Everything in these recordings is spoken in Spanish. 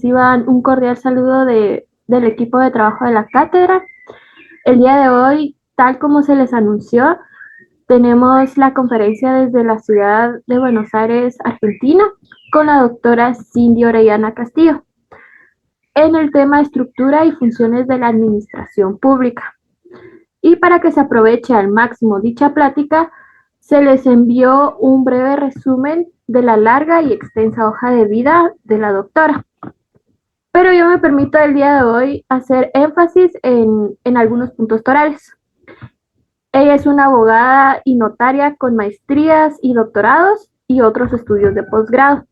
reciban un cordial saludo del equipo de trabajo de la cátedra. El día de hoy, tal como se les anunció, tenemos la conferencia desde la ciudad de Buenos Aires, Argentina, con la doctora Cindy Orellana Castillo, en el tema estructura y funciones de la administración pública. Y para que se aproveche al máximo dicha plática, se les envió un breve resumen de la larga y extensa hoja de vida de la doctora. Pero yo me permito el día de hoy hacer énfasis en algunos puntos torales. Ella es una abogada y notaria con maestrías y doctorados y otros estudios de posgrado.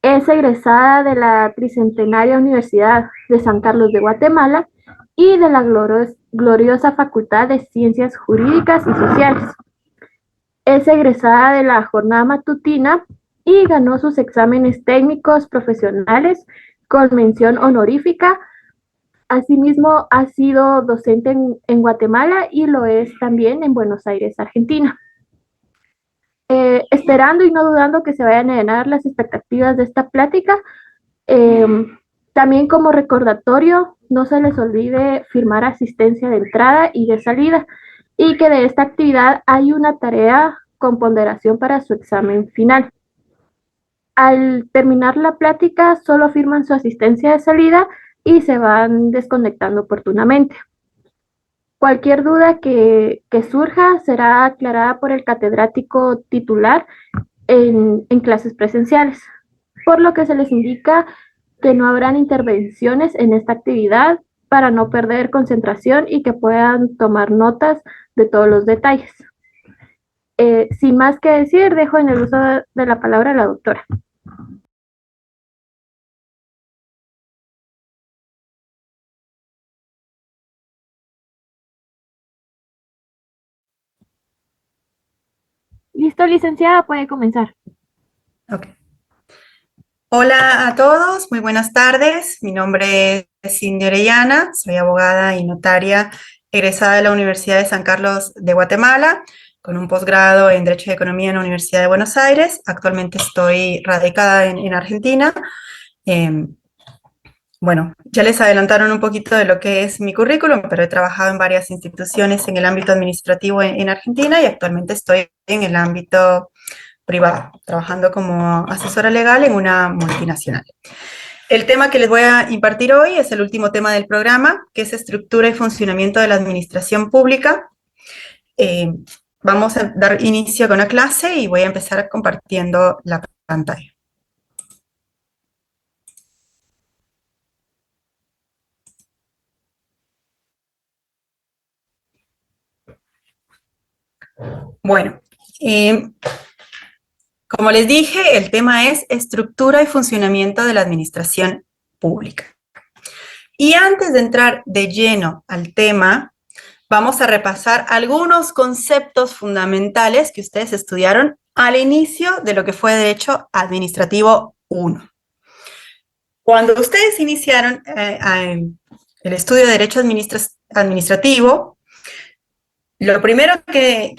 Es egresada de la Tricentenaria Universidad de San Carlos de Guatemala y de la gloriosa Facultad de Ciencias Jurídicas y Sociales. Es egresada de la jornada matutina y ganó sus exámenes técnicos profesionales con mención honorífica. Asimismo, ha sido docente en Guatemala y lo es también en Buenos Aires, Argentina. Esperando y no dudando que se vayan a llenar las expectativas de esta plática, eh, también como recordatorio, no se les olvide firmar asistencia de entrada y de salida y que de esta actividad hay una tarea con ponderación para su examen final. Al terminar la plática, solo firman su asistencia de salida y se van desconectando oportunamente. Cualquier duda que surja será aclarada por el catedrático titular en clases presenciales, por lo que se les indica que no habrán intervenciones en esta actividad para no perder concentración y que puedan tomar notas de todos los detalles. Sin más que decir, dejo en el uso de la palabra a la doctora. Listo, licenciada, puede comenzar. Ok. Hola a todos, muy buenas tardes. Mi nombre es Cindy Orellana, soy abogada y notaria egresada de la Universidad de San Carlos de Guatemala, con un posgrado en Derecho y Economía en la Universidad de Buenos Aires. Actualmente estoy radicada en Argentina. Eh, bueno, ya les adelantaron un poquito de lo que es mi currículum, pero he trabajado en varias instituciones en el ámbito administrativo en Argentina y actualmente estoy en el ámbito privado, trabajando como asesora legal en una multinacional. El tema que les voy a impartir hoy es el último tema del programa, que es estructura y funcionamiento de la administración pública. Vamos a dar inicio con la clase y voy a empezar compartiendo la pantalla. Bueno, como les dije, el tema es estructura y funcionamiento de la administración pública. Y antes de entrar de lleno al tema, vamos a repasar algunos conceptos fundamentales que ustedes estudiaron al inicio de lo que fue Derecho Administrativo 1. Cuando ustedes iniciaron el estudio de Derecho Administrativo, lo primero que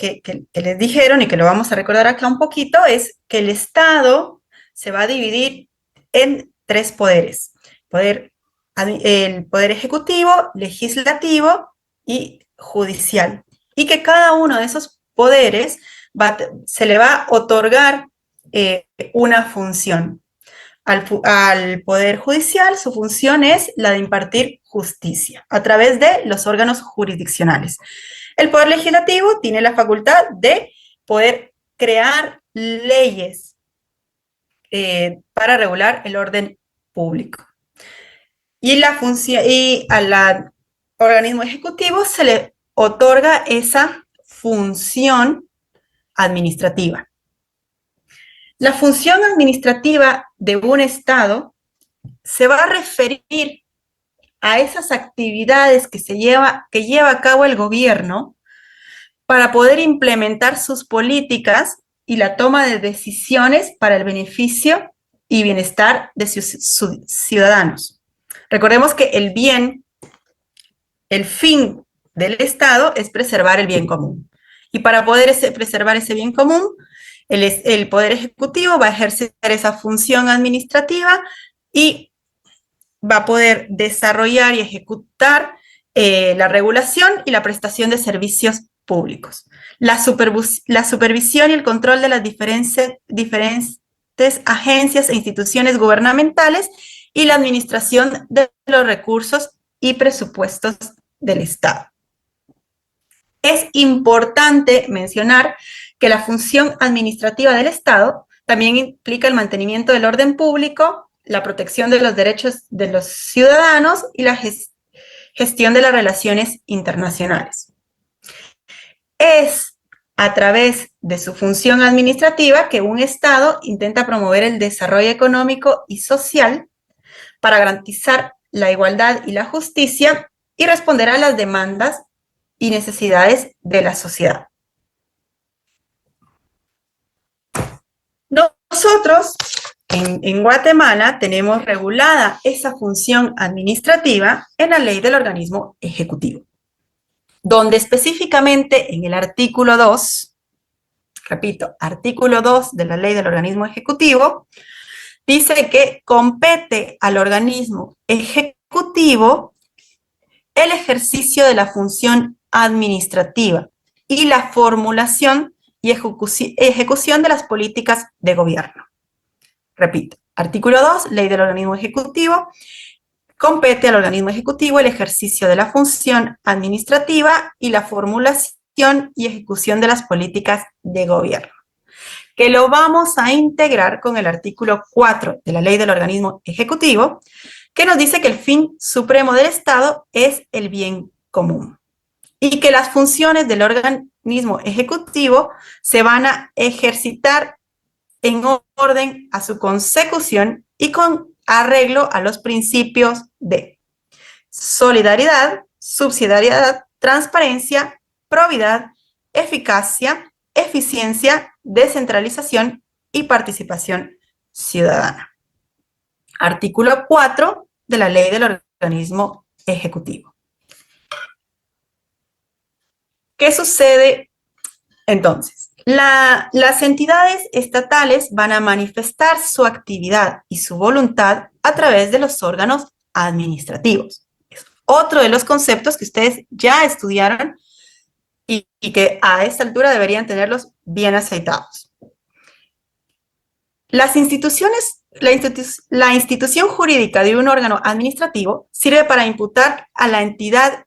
les dijeron, y que lo vamos a recordar acá un poquito, es que el Estado se va a dividir en tres poderes. El poder ejecutivo, legislativo y judicial. Y que cada uno de esos poderes se le va a otorgar una función. Al Poder Judicial, su función es la de impartir justicia a través de los órganos jurisdiccionales. El Poder Legislativo tiene la facultad de poder crear leyes para regular el orden público. Y al organismo ejecutivo se le otorga esa función administrativa. La función administrativa de un Estado se va a referir a esas actividades que lleva a cabo el gobierno para poder implementar sus políticas y la toma de decisiones para el beneficio y bienestar de sus ciudadanos. Recordemos que el fin del Estado es preservar el bien común. Y para poder preservar ese bien común, el Poder Ejecutivo va a ejercer esa función administrativa y va a poder desarrollar y ejecutar la regulación y la prestación de servicios públicos, la supervisión y el control de las diferentes agencias e instituciones gubernamentales y la administración de los recursos y presupuestos del Estado. Es importante mencionar que la función administrativa del Estado también implica el mantenimiento del orden público, la protección de los derechos de los ciudadanos y la gestión de las relaciones internacionales. Es a través de su función administrativa que un Estado intenta promover el desarrollo económico y social para garantizar la igualdad y la justicia y responder a las demandas y necesidades de la sociedad. Nosotros en Guatemala tenemos regulada esa función administrativa en la ley del organismo ejecutivo, donde específicamente en el artículo 2, repito, artículo 2 de la ley del organismo ejecutivo, dice que compete al organismo ejecutivo el ejercicio de la función administrativa y la formulación y ejecución de las políticas de gobierno. Repito, artículo 2, ley del organismo ejecutivo, compete al organismo ejecutivo el ejercicio de la función administrativa y la formulación y ejecución de las políticas de gobierno, que lo vamos a integrar con el artículo 4 de la ley del organismo ejecutivo, que nos dice que el fin supremo del Estado es el bien común y que las funciones del organismo ejecutivo se van a ejercitar en orden a su consecución y con arreglo a los principios de solidaridad, subsidiariedad, transparencia, probidad, eficacia, eficiencia, descentralización y participación ciudadana. Artículo 4 de la ley del organismo ejecutivo. ¿Qué sucede entonces? Las entidades estatales van a manifestar su actividad y su voluntad a través de los órganos administrativos. Es otro de los conceptos que ustedes ya estudiaron y que a esta altura deberían tenerlos bien aceitados. La institución jurídica de un órgano administrativo sirve para imputar a la entidad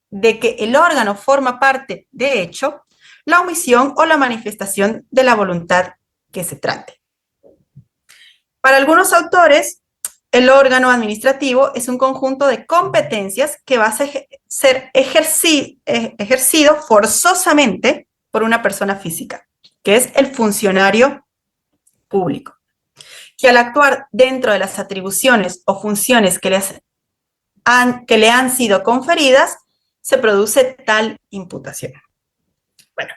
de que el órgano forma parte, de hecho, la omisión o la manifestación de la voluntad que se trate. Para algunos autores, el órgano administrativo es un conjunto de competencias que va a ser ejercido forzosamente por una persona física, que es el funcionario público, que al actuar dentro de las atribuciones o funciones que le han sido conferidas, se produce tal imputación. Bueno,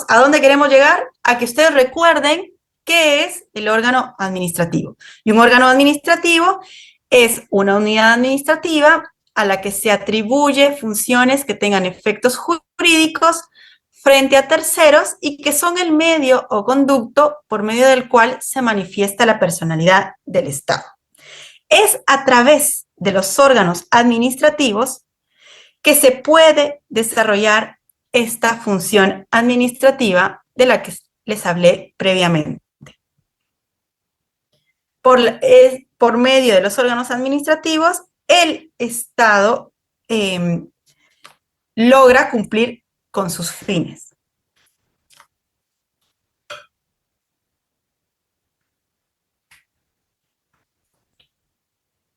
¿a dónde queremos llegar? A que ustedes recuerden qué es el órgano administrativo. Y un órgano administrativo es una unidad administrativa a la que se atribuye funciones que tengan efectos jurídicos frente a terceros y que son el medio o conducto por medio del cual se manifiesta la personalidad del Estado. Es a través de los órganos administrativos que se puede desarrollar esta función administrativa de la que les hablé previamente. Por medio de los órganos administrativos, el Estado logra cumplir con sus fines.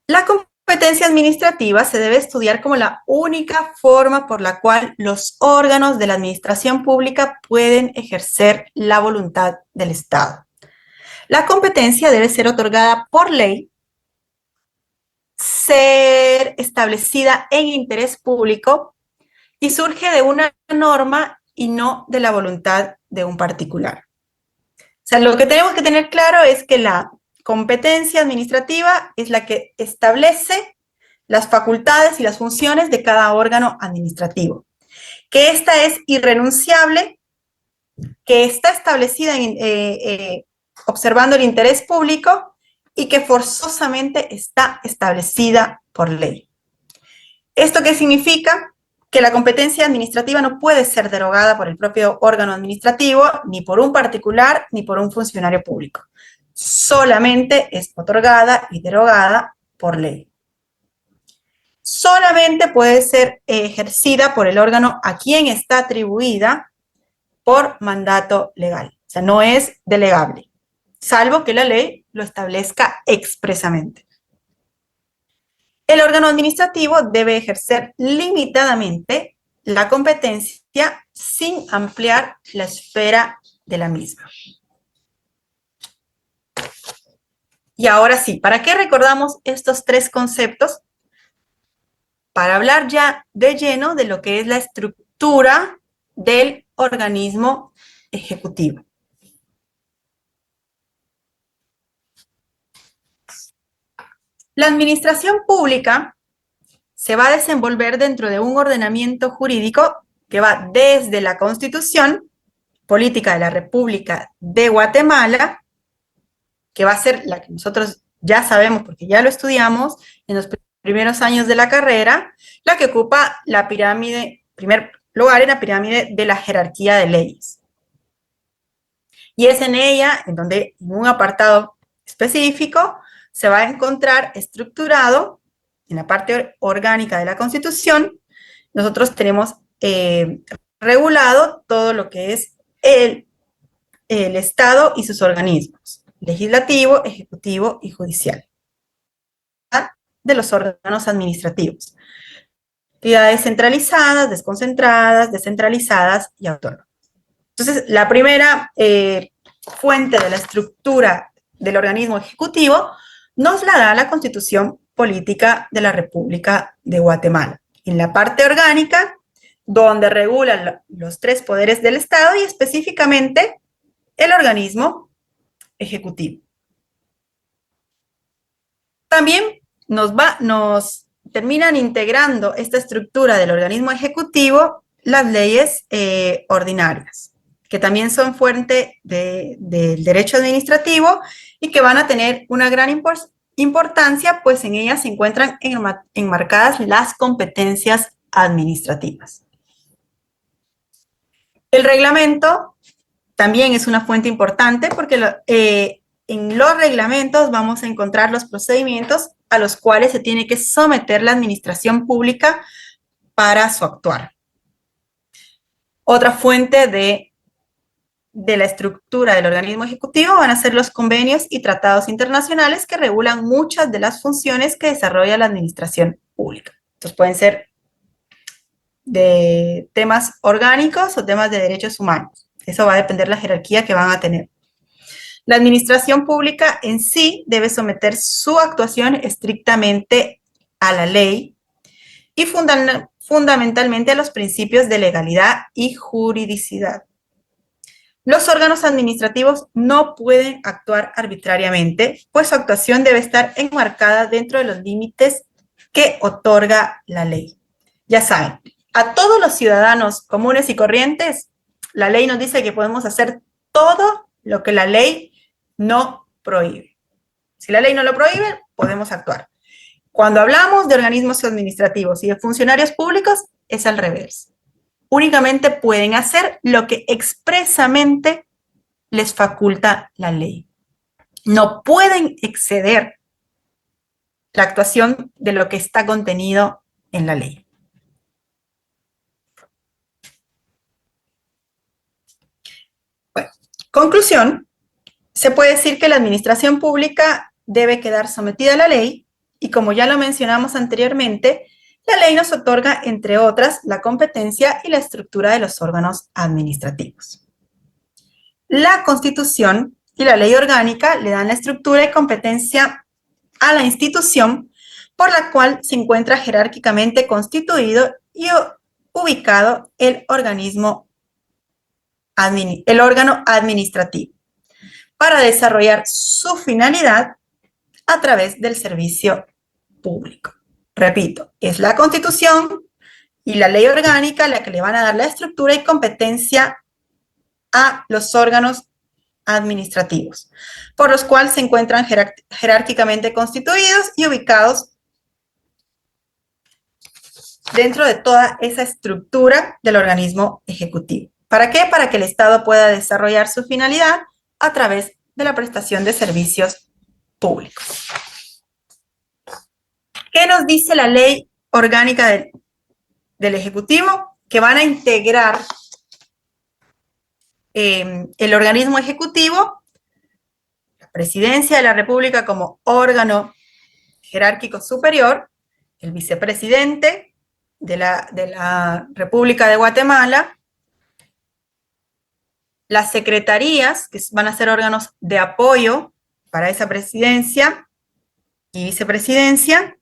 La competencia administrativa se debe estudiar como la única forma por la cual los órganos de la administración pública pueden ejercer la voluntad del Estado. La competencia debe ser otorgada por ley, ser establecida en interés público y surge de una norma y no de la voluntad de un particular. O sea, lo que tenemos que tener claro es que la competencia administrativa es la que establece las facultades y las funciones de cada órgano administrativo, que esta es irrenunciable, que está establecida observando el interés público y que forzosamente está establecida por ley. ¿Esto qué significa? Que la competencia administrativa no puede ser derogada por el propio órgano administrativo, ni por un particular, ni por un funcionario público. Solamente es otorgada y derogada por ley. Solamente puede ser ejercida por el órgano a quien está atribuida por mandato legal. O sea, no es delegable, salvo que la ley lo establezca expresamente. El órgano administrativo debe ejercer limitadamente la competencia sin ampliar la esfera de la misma. Y ahora sí, ¿para qué recordamos estos tres conceptos? Para hablar ya de lleno de lo que es la estructura del organismo ejecutivo. La administración pública se va a desenvolver dentro de un ordenamiento jurídico que va desde la Constitución Política de la República de Guatemala, que va a ser la que nosotros ya sabemos porque ya lo estudiamos en los primeros años de la carrera, la que ocupa la pirámide, primer lugar en la pirámide de la jerarquía de leyes. Y es en ella en donde en un apartado específico se va a encontrar estructurado en la parte orgánica de la Constitución. Nosotros tenemos regulado todo lo que es el Estado y sus organismos, legislativo, ejecutivo y judicial, de los órganos administrativos. Entidades centralizadas, desconcentradas, descentralizadas y autónomas. Entonces, la primera fuente de la estructura del organismo ejecutivo nos la da la Constitución Política de la República de Guatemala. En la parte orgánica, donde regulan los tres poderes del Estado y específicamente el organismo ejecutivo. También nos terminan integrando esta estructura del organismo ejecutivo las leyes ordinarias, que también son fuente del derecho administrativo y que van a tener una gran importancia, pues en ellas se encuentran enmarcadas las competencias administrativas. El reglamento también es una fuente importante porque en los reglamentos vamos a encontrar los procedimientos a los cuales se tiene que someter la administración pública para su actuar. Otra fuente de la estructura del organismo ejecutivo van a ser los convenios y tratados internacionales que regulan muchas de las funciones que desarrolla la administración pública. Entonces pueden ser de temas orgánicos o temas de derechos humanos. Eso va a depender de la jerarquía que van a tener. La administración pública en sí debe someter su actuación estrictamente a la ley y fundamentalmente a los principios de legalidad y juridicidad. Los órganos administrativos no pueden actuar arbitrariamente, pues su actuación debe estar enmarcada dentro de los límites que otorga la ley. Ya saben, a todos los ciudadanos comunes y corrientes, la ley nos dice que podemos hacer todo lo que la ley no prohíbe. Si la ley no lo prohíbe, podemos actuar. Cuando hablamos de organismos administrativos y de funcionarios públicos, es al revés. Únicamente pueden hacer lo que expresamente les faculta la ley. No pueden exceder la actuación de lo que está contenido en la ley. Bueno, conclusión, se puede decir que la administración pública debe quedar sometida a la ley y como ya lo mencionamos anteriormente, la ley nos otorga, entre otras, la competencia y la estructura de los órganos administrativos. La Constitución y la ley orgánica le dan la estructura y competencia a la institución por la cual se encuentra jerárquicamente constituido y ubicado el órgano administrativo para desarrollar su finalidad a través del servicio público. Repito, es la Constitución y la ley orgánica la que le van a dar la estructura y competencia a los órganos administrativos, por los cuales se encuentran jerárquicamente constituidos y ubicados dentro de toda esa estructura del organismo ejecutivo. ¿Para qué? Para que el Estado pueda desarrollar su finalidad a través de la prestación de servicios públicos. ¿Qué nos dice la ley orgánica del Ejecutivo? Que van a integrar el organismo ejecutivo, la Presidencia de la República como órgano jerárquico superior, el vicepresidente de la República de Guatemala, las secretarías, que van a ser órganos de apoyo para esa presidencia y vicepresidencia,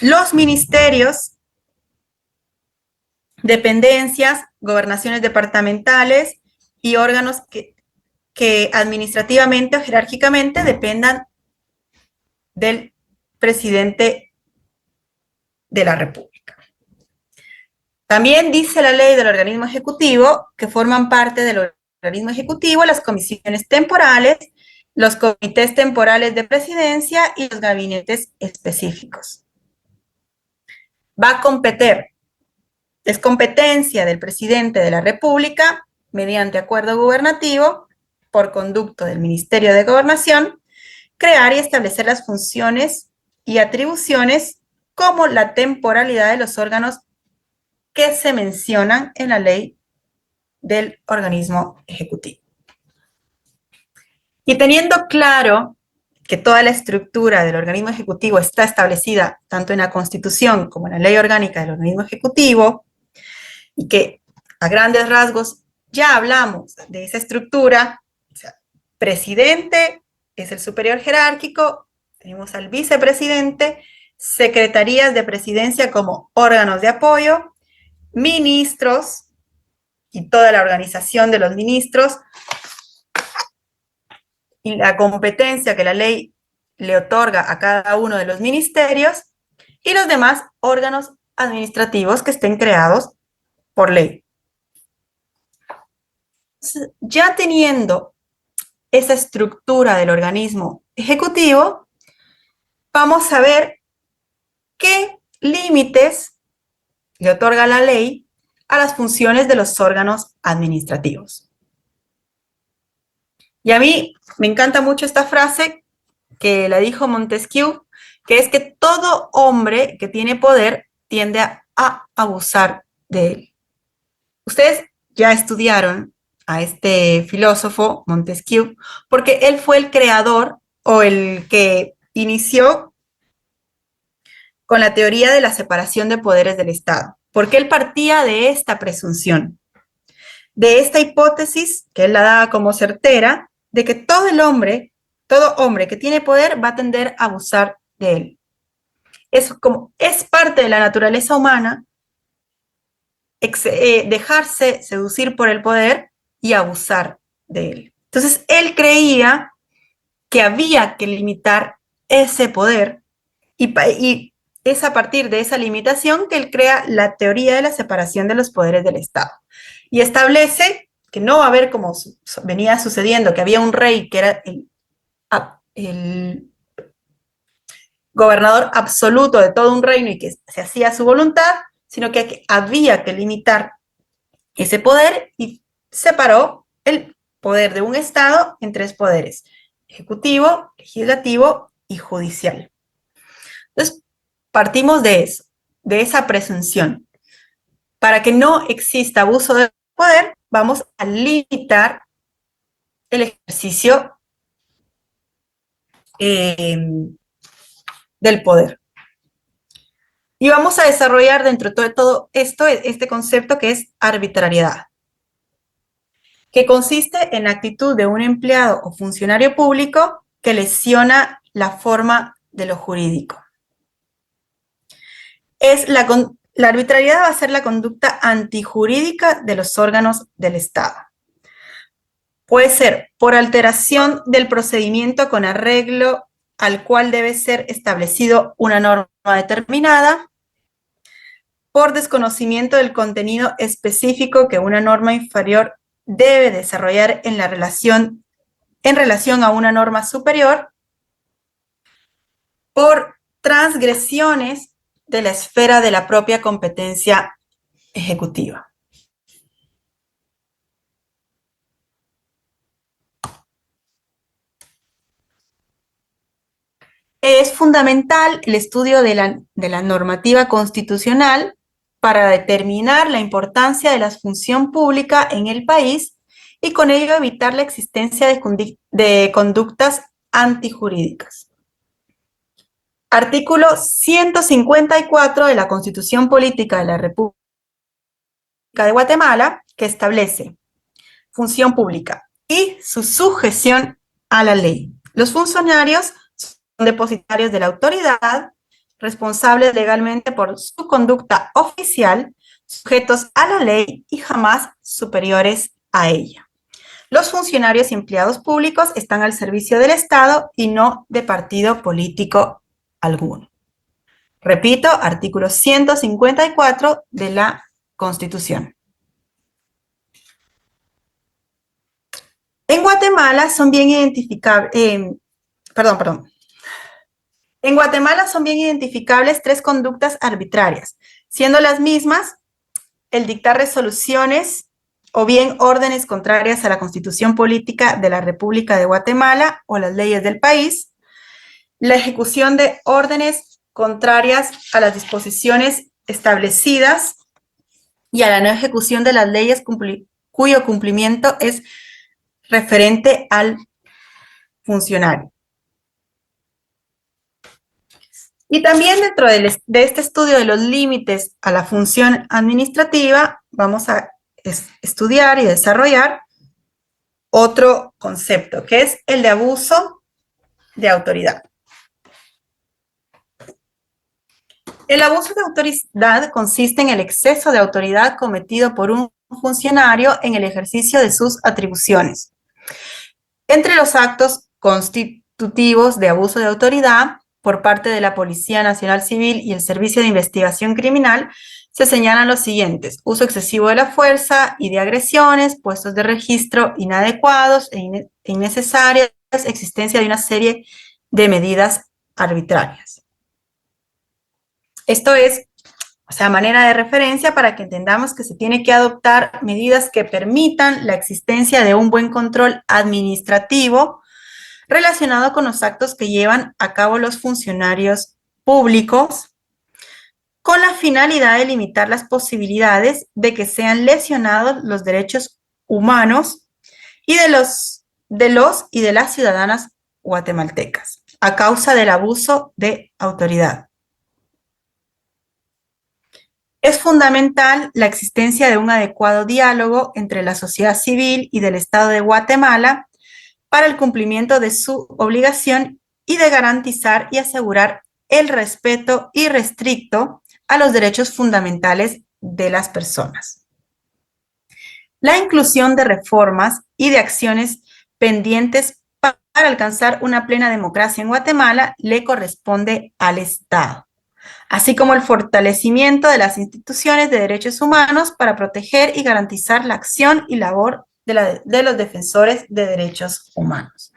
los ministerios, dependencias, gobernaciones departamentales y órganos que administrativamente o jerárquicamente dependan del presidente de la República. También dice la ley del organismo ejecutivo que forman parte del organismo ejecutivo las comisiones temporales, los comités temporales de presidencia y los gabinetes específicos. Va a competir, es competencia del presidente de la República, mediante acuerdo gubernativo, por conducto del Ministerio de Gobernación, crear y establecer las funciones y atribuciones como la temporalidad de los órganos que se mencionan en la ley del organismo ejecutivo. Y teniendo claro que toda la estructura del organismo ejecutivo está establecida tanto en la Constitución como en la ley orgánica del organismo ejecutivo, y que a grandes rasgos ya hablamos de esa estructura, o sea, presidente es el superior jerárquico, tenemos al vicepresidente, secretarías de presidencia como órganos de apoyo, ministros y toda la organización de los ministros y la competencia que la ley le otorga a cada uno de los ministerios y los demás órganos administrativos que estén creados por ley. Ya teniendo esa estructura del organismo ejecutivo, vamos a ver qué límites le otorga la ley a las funciones de los órganos administrativos. Y a mí me encanta mucho esta frase que la dijo Montesquieu, que es que todo hombre que tiene poder tiende a abusar de él. Ustedes ya estudiaron a este filósofo Montesquieu porque él fue el creador o el que inició con la teoría de la separación de poderes del Estado, porque él partía de esta presunción, de esta hipótesis que él la daba como certera, de que todo hombre que tiene poder va a tender a abusar de él. Es parte de la naturaleza humana dejarse seducir por el poder y abusar de él. Entonces, él creía que había que limitar ese poder y es a partir de esa limitación que él crea la teoría de la separación de los poderes del Estado y establece que no va a haber, como venía sucediendo, que había un rey que era el gobernador absoluto de todo un reino y que se hacía a su voluntad, sino que había que limitar ese poder y separó el poder de un Estado en tres poderes: ejecutivo, legislativo y judicial. Entonces, partimos de eso, de esa presunción. Para que no exista abuso de poder, vamos a limitar el ejercicio del poder. Y vamos a desarrollar dentro de todo esto este concepto que es arbitrariedad, que consiste en la actitud de un empleado o funcionario público que lesiona la forma de lo jurídico. La arbitrariedad va a ser la conducta antijurídica de los órganos del Estado. Puede ser por alteración del procedimiento con arreglo al cual debe ser establecido una norma determinada, por desconocimiento del contenido específico que una norma inferior debe desarrollar en relación a una norma superior por transgresiones de la esfera de la propia competencia ejecutiva. Es fundamental el estudio de la normativa constitucional para determinar la importancia de la función pública en el país y con ello evitar la existencia de conductas antijurídicas. Artículo 154 de la Constitución Política de la República de Guatemala, que establece función pública y su sujeción a la ley. Los funcionarios son depositarios de la autoridad, responsables legalmente por su conducta oficial, sujetos a la ley y jamás superiores a ella. Los funcionarios y empleados públicos están al servicio del Estado y no de partido político alguno. Repito, artículo 154 de la Constitución. En Guatemala son bien identificables, En Guatemala son bien identificables tres conductas arbitrarias, siendo las mismas el dictar resoluciones o bien órdenes contrarias a la Constitución Política de la República de Guatemala o las leyes del país, la ejecución de órdenes contrarias a las disposiciones establecidas y a la no ejecución de las leyes cuyo cumplimiento es referente al funcionario. Y también dentro de este estudio de los límites a la función administrativa, vamos a estudiar y desarrollar otro concepto, que es el de abuso de autoridad. El abuso de autoridad consiste en el exceso de autoridad cometido por un funcionario en el ejercicio de sus atribuciones. Entre los actos constitutivos de abuso de autoridad por parte de la Policía Nacional Civil y el Servicio de Investigación Criminal se señalan los siguientes: uso excesivo de la fuerza y de agresiones, puestos de registro inadecuados e innecesarias, existencia de una serie de medidas arbitrarias. Esto es, manera de referencia para que entendamos que se tiene que adoptar medidas que permitan la existencia de un buen control administrativo relacionado con los actos que llevan a cabo los funcionarios públicos, con la finalidad de limitar las posibilidades de que sean lesionados los derechos humanos y de las ciudadanas guatemaltecas a causa del abuso de autoridad. Es fundamental la existencia de un adecuado diálogo entre la sociedad civil y del Estado de Guatemala para el cumplimiento de su obligación y de garantizar y asegurar el respeto irrestricto a los derechos fundamentales de las personas. La inclusión de reformas y de acciones pendientes para alcanzar una plena democracia en Guatemala le corresponde al Estado, así como el fortalecimiento de las instituciones de derechos humanos para proteger y garantizar la acción y labor de los defensores de derechos humanos.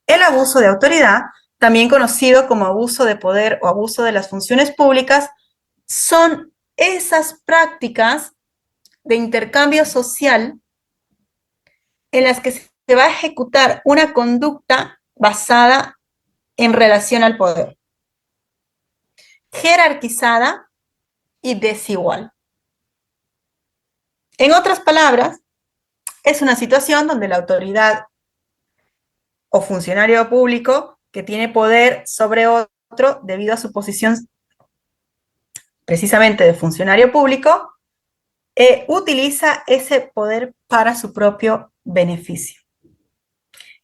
El abuso de autoridad, también conocido como abuso de poder o abuso de las funciones públicas, son esas prácticas de intercambio social en las que se va a ejecutar una conducta basada en relación al poder, jerarquizada y desigual. En otras palabras, es una situación donde la autoridad o funcionario público que tiene poder sobre otro debido a su posición precisamente de funcionario público, utiliza ese poder para su propio beneficio.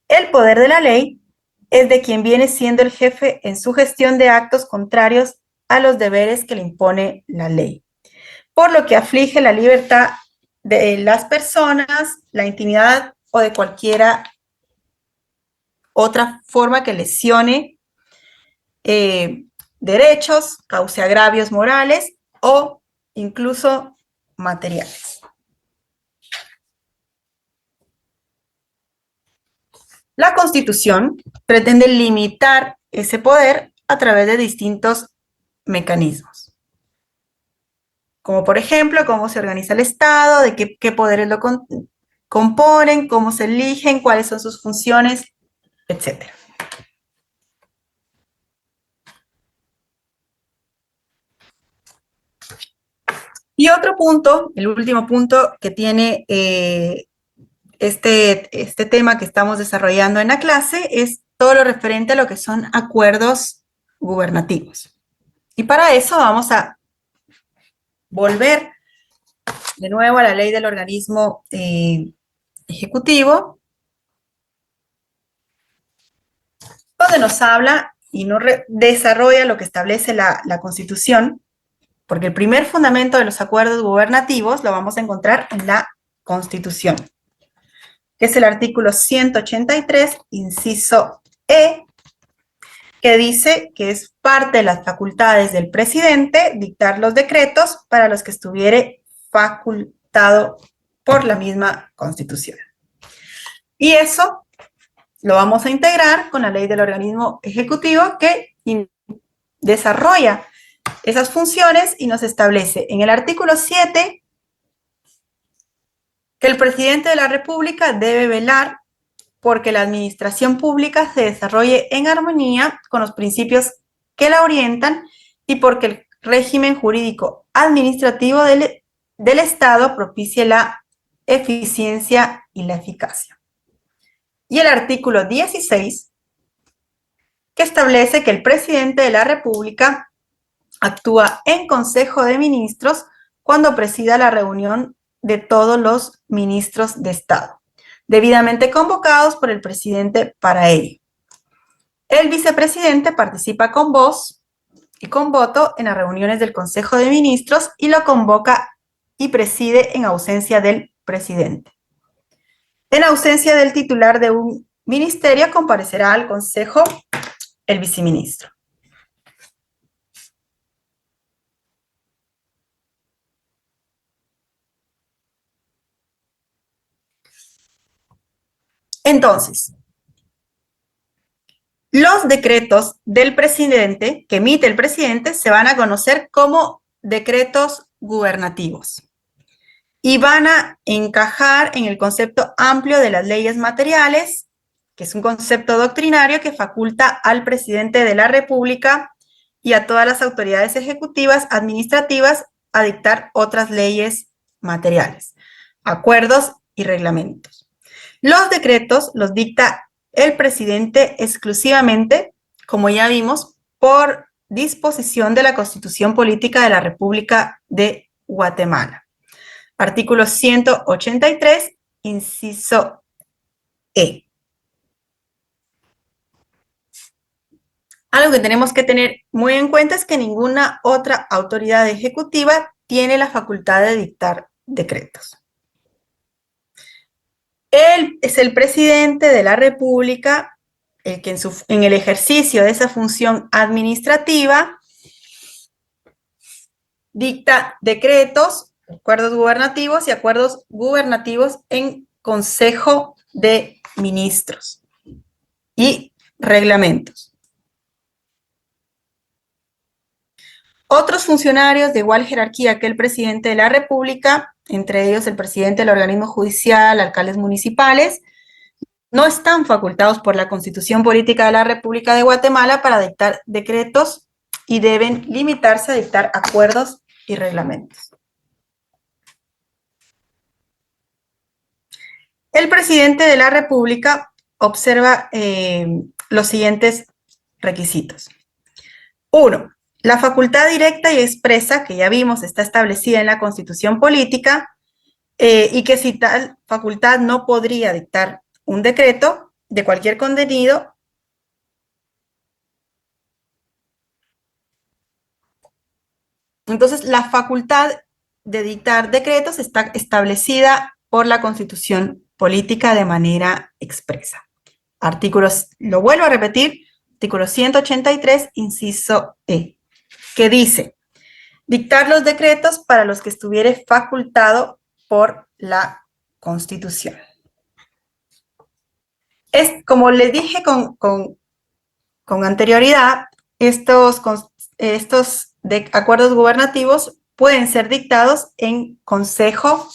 El poder de la ley es de quien viene siendo el jefe en su gestión de actos contrarios a los deberes que le impone la ley, por lo que aflige la libertad de las personas, la intimidad o de cualquiera otra forma que lesione derechos, cause agravios morales o incluso materiales. La Constitución pretende limitar ese poder a través de distintos mecanismos, como por ejemplo, cómo se organiza el Estado, de qué poderes lo componen, cómo se eligen, cuáles son sus funciones, etc. Y otro punto, el último punto que tiene este tema que estamos desarrollando en la clase es todo lo referente a lo que son acuerdos gubernativos. Y para eso vamos a volver de nuevo a la ley del organismo ejecutivo, donde nos habla y nos desarrolla lo que establece la Constitución, porque el primer fundamento de los acuerdos gubernativos lo vamos a encontrar en la Constitución, que es el artículo 183, inciso E, que dice que es parte de las facultades del presidente dictar los decretos para los que estuviere facultado por la misma Constitución. Y eso lo vamos a integrar con la ley del organismo ejecutivo que desarrolla esas funciones y nos establece en el artículo 7 que el presidente de la República debe velar porque la administración pública se desarrolle en armonía con los principios que la orientan y porque el régimen jurídico administrativo del Estado propicie la eficiencia y la eficacia. Y el artículo 16, que establece que el presidente de la República actúa en Consejo de Ministros cuando presida la reunión de todos los ministros de Estado, debidamente convocados por el presidente para ello. El vicepresidente participa con voz y con voto en las reuniones del Consejo de Ministros y lo convoca y preside en ausencia del presidente. En ausencia del titular de un ministerio, comparecerá al Consejo el viceministro. Entonces, los decretos del presidente, que emite el presidente, se van a conocer como decretos gubernativos y van a encajar en el concepto amplio de las leyes materiales, que es un concepto doctrinario que faculta al presidente de la República y a todas las autoridades ejecutivas, administrativas, a dictar otras leyes materiales, acuerdos y reglamentos. Los decretos los dicta el presidente exclusivamente, como ya vimos, por disposición de la Constitución Política de la República de Guatemala. Artículo 183, inciso E. Algo que tenemos que tener muy en cuenta es que ninguna otra autoridad ejecutiva tiene la facultad de dictar decretos. Él es el presidente de la República, el que en el ejercicio de esa función administrativa dicta decretos, acuerdos gubernativos y acuerdos gubernativos en Consejo de Ministros y reglamentos. Otros funcionarios de igual jerarquía que el presidente de la República, entre ellos el presidente del organismo judicial, alcaldes municipales, no están facultados por la Constitución Política de la República de Guatemala para dictar decretos y deben limitarse a dictar acuerdos y reglamentos. El presidente de la República observa los siguientes requisitos. 1. La facultad directa y expresa, que ya vimos está establecida en la Constitución Política, y que si tal facultad no podría dictar un decreto de cualquier contenido, entonces la facultad de dictar decretos está establecida por la Constitución Política de manera expresa. Artículos, lo vuelvo a repetir, artículo 183, inciso E, que dice, dictar los decretos para los que estuviere facultado por la Constitución. Como les dije con anterioridad, estos acuerdos gubernativos pueden ser dictados en Consejo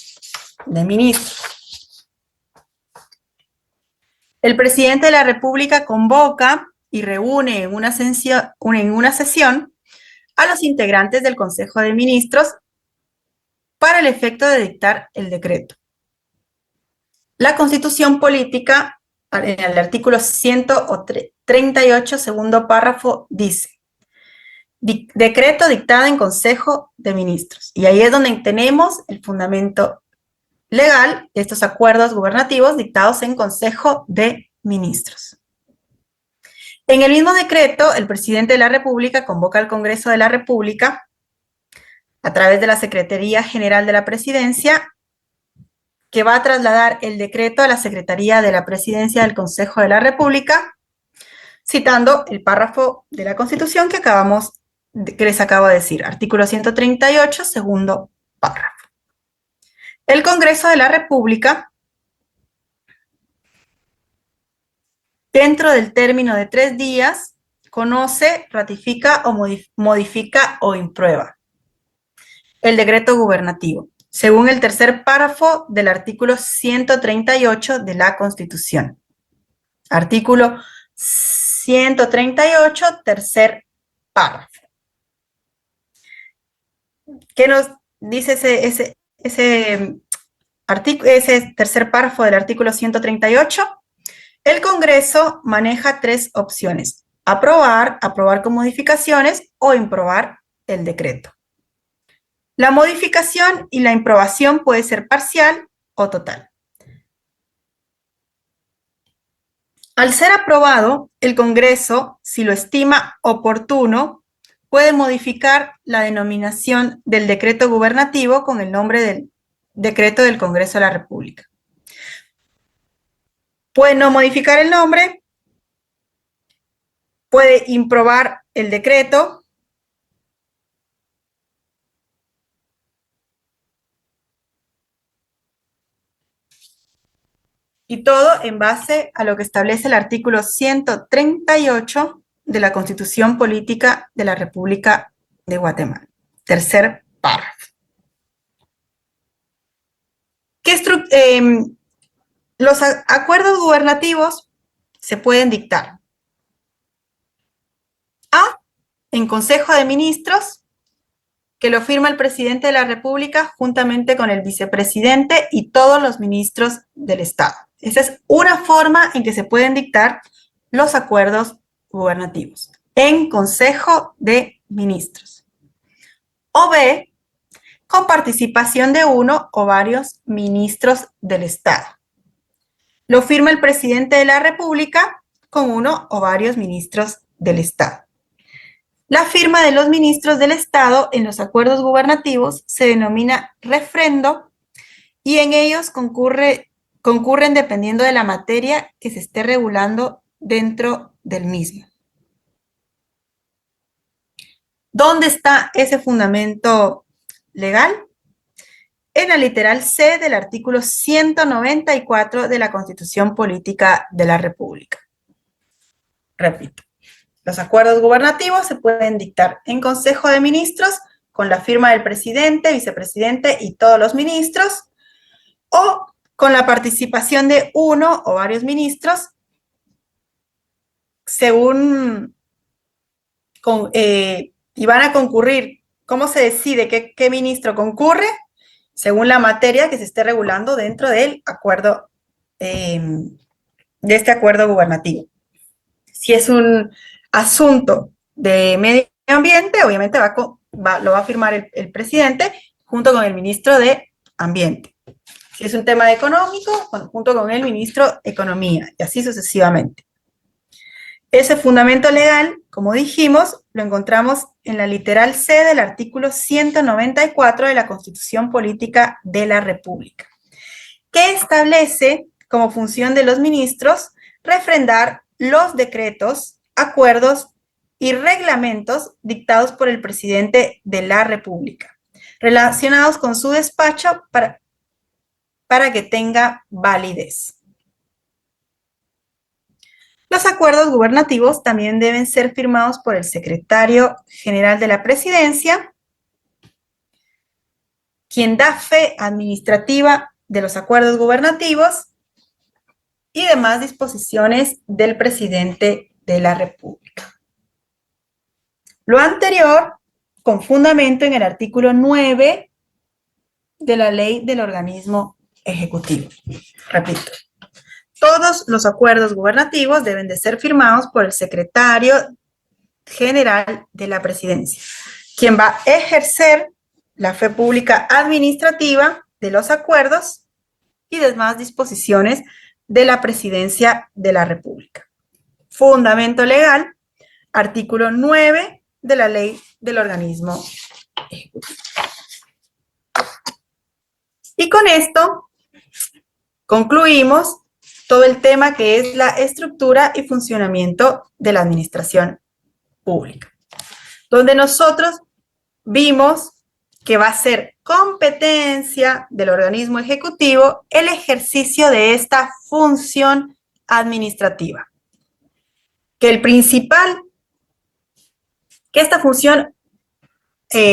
de Ministros. El presidente de la República convoca y reúne en una sesión a los integrantes del Consejo de Ministros para el efecto de dictar el decreto. La Constitución Política, en el artículo 138, segundo párrafo, dice: decreto dictado en Consejo de Ministros. Y ahí es donde tenemos el fundamento legal de estos acuerdos gubernativos dictados en Consejo de Ministros. En el mismo decreto, el presidente de la República convoca al Congreso de la República a través de la Secretaría General de la Presidencia, que va a trasladar el decreto a la Secretaría de la Presidencia del Consejo de la República, citando el párrafo de la Constitución que les acabo de decir, artículo 138, segundo párrafo. El Congreso de la República, dentro del término de 3 días, conoce, ratifica o modifica o imprueba el decreto gubernativo, según el tercer párrafo del artículo 138 de la Constitución. Artículo 138, tercer párrafo. ¿Qué nos dice ese tercer párrafo del artículo 138? El Congreso maneja 3 opciones: aprobar con modificaciones o improbar el decreto. La modificación y la improbación puede ser parcial o total. Al ser aprobado, el Congreso, si lo estima oportuno, puede modificar la denominación del decreto gubernativo con el nombre del decreto del Congreso de la República. Puede no modificar el nombre, puede improbar el decreto, y todo en base a lo que establece el artículo 138 de la Constitución Política de la República de Guatemala. Tercer párrafo. Los acuerdos gubernativos se pueden dictar en Consejo de Ministros, que lo firma el presidente de la República juntamente con el vicepresidente y todos los ministros del Estado. Esa es una forma en que se pueden dictar los acuerdos gubernativos, en Consejo de Ministros. O B, con participación de uno o varios ministros del Estado. Lo firma el presidente de la República con uno o varios ministros del Estado. La firma de los ministros del Estado en los acuerdos gubernativos se denomina refrendo y en ellos concurren dependiendo de la materia que se esté regulando dentro del mismo. ¿Dónde está ese fundamento legal? En la literal C del artículo 194 de la Constitución Política de la República. Repito, los acuerdos gubernativos se pueden dictar en Consejo de Ministros con la firma del presidente, vicepresidente y todos los ministros, o con la participación de uno o varios ministros, según y van a concurrir. ¿Cómo se decide qué ministro concurre? Según la materia que se esté regulando dentro del acuerdo, de este acuerdo gubernativo. Si es un asunto de medio ambiente, obviamente lo va a firmar el presidente junto con el ministro de Ambiente. Si es un tema económico, junto con el ministro de Economía, y así sucesivamente. Ese fundamento legal, como dijimos, lo encontramos en la literal C del artículo 194 de la Constitución Política de la República, que establece como función de los ministros refrendar los decretos, acuerdos y reglamentos dictados por el presidente de la República, relacionados con su despacho para que tenga validez. Los acuerdos gubernativos también deben ser firmados por el secretario general de la presidencia, quien da fe administrativa de los acuerdos gubernativos y demás disposiciones del presidente de la República. Lo anterior, con fundamento en el artículo 9 de la ley del organismo ejecutivo. Repito, todos los acuerdos gubernativos deben de ser firmados por el secretario general de la presidencia, quien va a ejercer la fe pública administrativa de los acuerdos y demás disposiciones de la presidencia de la República. Fundamento legal, artículo 9 de la ley del organismo ejecutivo. Y con esto concluimos todo el tema que es la estructura y funcionamiento de la administración pública, donde nosotros vimos que va a ser competencia del organismo ejecutivo el ejercicio de esta función administrativa. Que esta función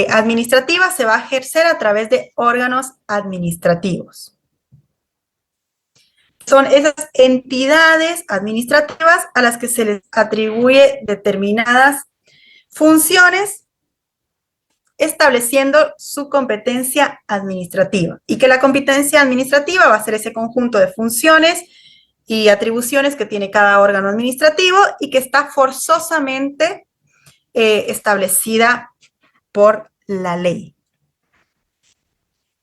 administrativa se va a ejercer a través de órganos administrativos. Son esas entidades administrativas a las que se les atribuye determinadas funciones, estableciendo su competencia administrativa. Y que la competencia administrativa va a ser ese conjunto de funciones y atribuciones que tiene cada órgano administrativo y que está forzosamente establecida por la ley.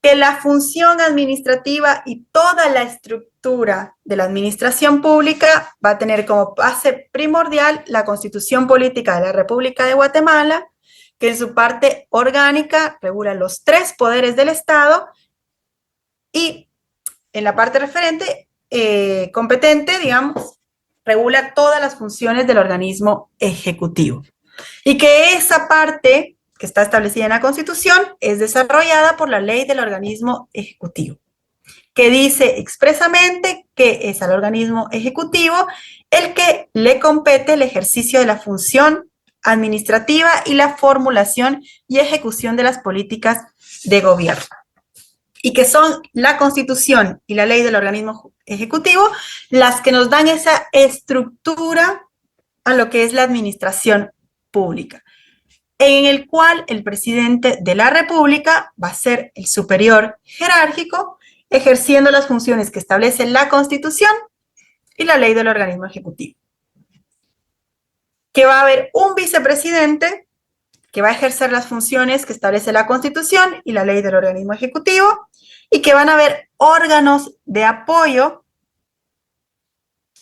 Que la función administrativa y toda la estructura de la administración pública va a tener como base primordial la Constitución Política de la República de Guatemala, que en su parte orgánica regula los 3 poderes del Estado y en la parte referente, competente, digamos, regula todas las funciones del organismo ejecutivo. Y que esa parte que está establecida en la Constitución es desarrollada por la ley del organismo ejecutivo, que dice expresamente que es al organismo ejecutivo el que le compete el ejercicio de la función administrativa y la formulación y ejecución de las políticas de gobierno. Y que son la Constitución y la ley del organismo ejecutivo las que nos dan esa estructura a lo que es la administración pública, en el cual el presidente de la República va a ser el superior jerárquico, ejerciendo las funciones que establece la Constitución y la ley del organismo ejecutivo. Que va a haber un vicepresidente que va a ejercer las funciones que establece la Constitución y la ley del organismo ejecutivo, y que van a haber órganos de apoyo,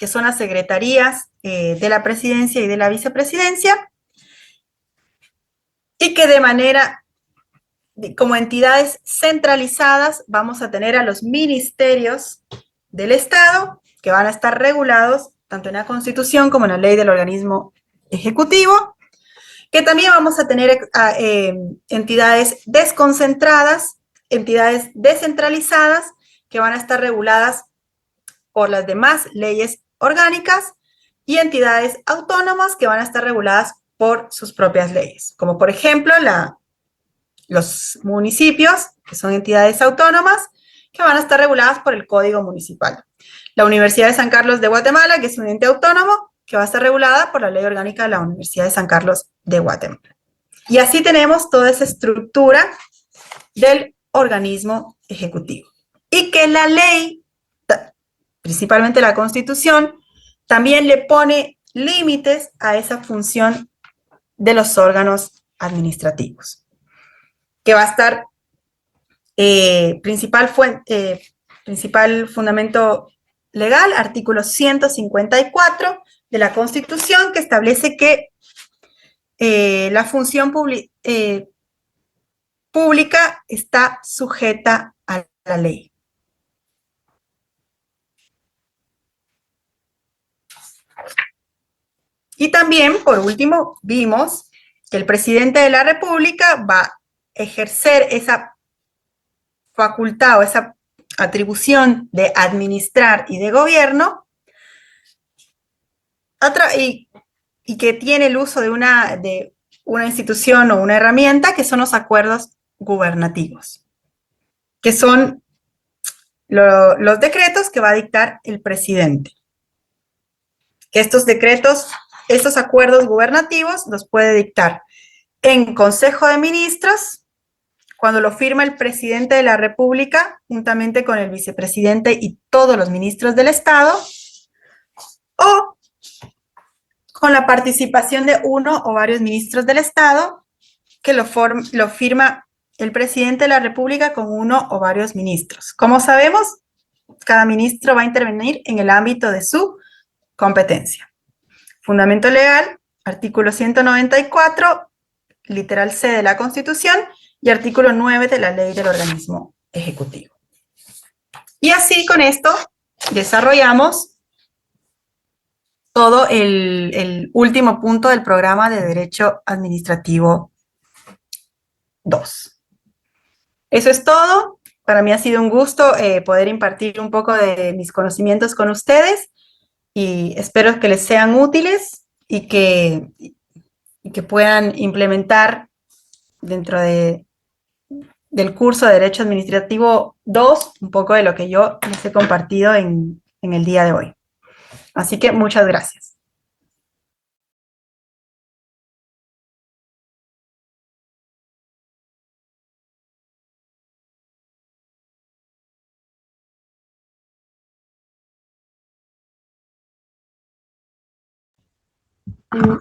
que son las secretarías de la presidencia y de la vicepresidencia, y que de manera, como entidades centralizadas, vamos a tener a los ministerios del Estado, que van a estar regulados tanto en la Constitución como en la ley del organismo ejecutivo, que también vamos a tener entidades desconcentradas, entidades descentralizadas, que van a estar reguladas por las demás leyes orgánicas, y entidades autónomas que van a estar reguladas por sus propias leyes, como por ejemplo los municipios, que son entidades autónomas, que van a estar reguladas por el Código Municipal. La Universidad de San Carlos de Guatemala, que es un ente autónomo, que va a estar regulada por la Ley Orgánica de la Universidad de San Carlos de Guatemala. Y así tenemos toda esa estructura del organismo ejecutivo. Y que la ley, principalmente la Constitución, también le pone límites a esa función de los órganos administrativos, que va a estar principal fundamento legal, artículo 154 de la Constitución, que establece que la función pública está sujeta a la ley. Y también, por último, vimos que el presidente de la República va a ejercer esa facultad o esa atribución de administrar y de gobierno y que tiene el uso de una institución o una herramienta, que son los acuerdos gubernativos, que son los decretos que va a dictar el presidente. Estos decretos, estos acuerdos gubernativos los puede dictar en Consejo de Ministros, cuando lo firma el presidente de la República, juntamente con el vicepresidente y todos los ministros del Estado, o con la participación de uno o varios ministros del Estado, que lo firma el presidente de la República con uno o varios ministros. Como sabemos, cada ministro va a intervenir en el ámbito de su competencia. Fundamento legal, artículo 194, literal C de la Constitución, y artículo 9 de la Ley del Organismo Ejecutivo. Y así, con esto, desarrollamos todo el último punto del programa de Derecho Administrativo 2. Eso es todo. Para mí ha sido un gusto poder impartir un poco de mis conocimientos con ustedes, y espero que les sean útiles y que puedan implementar dentro del curso de Derecho Administrativo 2 un poco de lo que yo les he compartido en el día de hoy. Así que muchas gracias.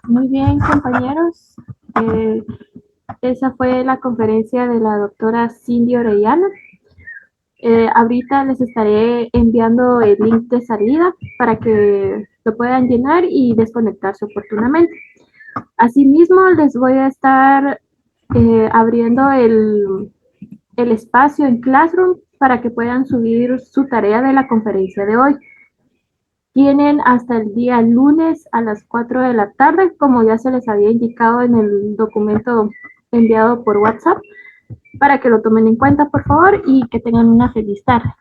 Muy bien, compañeros. Esa fue la conferencia de la doctora Cindy Orellana. Ahorita les estaré enviando el link de salida para que lo puedan llenar y desconectarse oportunamente. Asimismo, les voy a estar abriendo el espacio en Classroom para que puedan subir su tarea de la conferencia de hoy. Tienen hasta el día lunes a las 4 de la tarde, como ya se les había indicado en el documento enviado por WhatsApp, para que lo tomen en cuenta, por favor, y que tengan una feliz tarde.